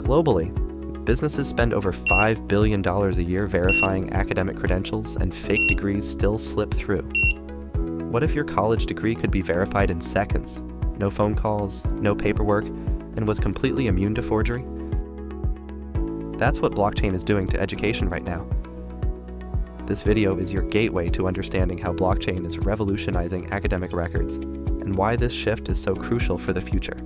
Globally, businesses spend over $5 billion a year verifying academic credentials, and fake degrees still slip through. What if your college degree could be verified in seconds? No phone calls, no paperwork, and was completely immune to forgery? That's what blockchain is doing to education right now. This video is your gateway to understanding how blockchain is revolutionizing academic records and why this shift is so crucial for the future.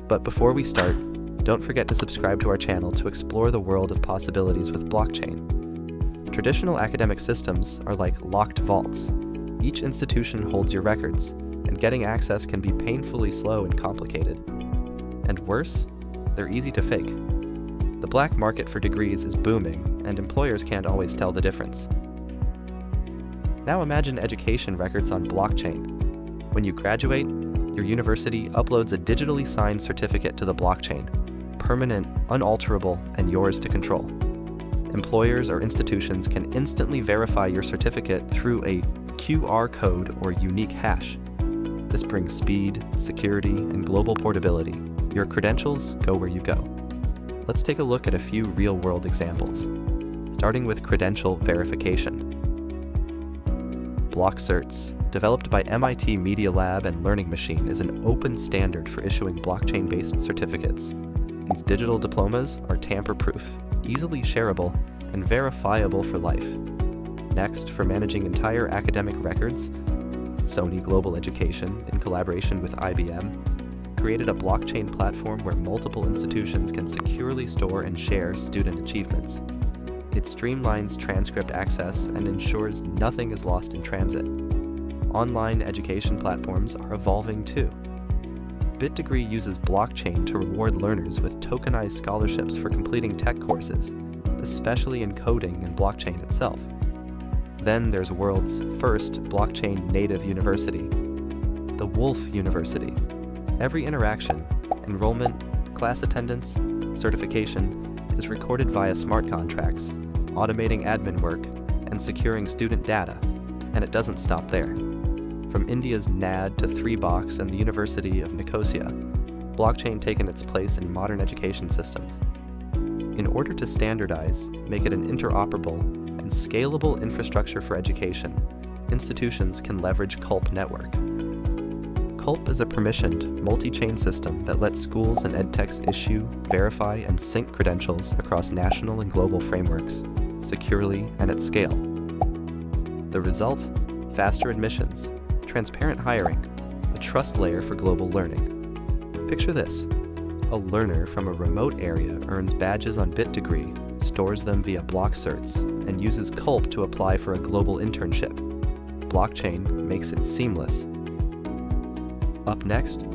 But before we start, don't forget to subscribe to our channel to explore the world of possibilities with blockchain. Traditional academic systems are like locked vaults. Each institution holds your records, and getting access can be painfully slow and complicated. And worse, they're easy to fake. The black market for degrees is booming, and employers can't always tell the difference. Now imagine education records on blockchain. When you graduate, your university uploads a digitally signed certificate to the blockchain, permanent, unalterable, and yours to control. Employers or institutions can instantly verify your certificate through a QR code or unique hash. This brings speed, security, and global portability. Your credentials go where you go. Let's take a look at a few real-world examples, starting with credential verification. Blockcerts, developed by MIT Media Lab and Learning Machine, is an open standard for issuing blockchain-based certificates. These digital diplomas are tamper-proof, easily shareable, and verifiable for life. Next, for managing entire academic records, Sony Global Education, in collaboration with IBM, created a blockchain platform where multiple institutions can securely store and share student achievements. It streamlines transcript access and ensures nothing is lost in transit. Online education platforms are evolving too. BitDegree uses blockchain to reward learners with tokenized scholarships for completing tech courses, especially in coding and blockchain itself. Then there's world's first blockchain-native university, the Woolf University. Every interaction, enrollment, class attendance, certification is recorded via smart contracts, automating admin work, and securing student data. And it doesn't stop there. From India's NAD to 3box and the University of Nicosia, blockchain taken its place in modern education systems. In order to standardize, make it an interoperable and scalable infrastructure for education, institutions can leverage Kalp network. Kalp is a permissioned, multi-chain system that lets schools and edtechs issue, verify, and sync credentials across national and global frameworks, securely and at scale. The result? Faster admissions, transparent hiring, a trust layer for global learning. Picture this. A learner from a remote area earns badges on BitDegree, stores them via Blockcerts, and uses Kalp to apply for a global internship. Blockchain makes it seamless. Up next,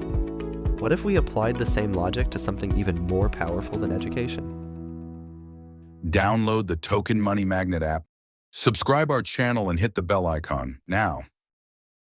what if we applied the same logic to something even more powerful than education? Download the Token Money Magnet app, subscribe our channel, and hit the bell icon now.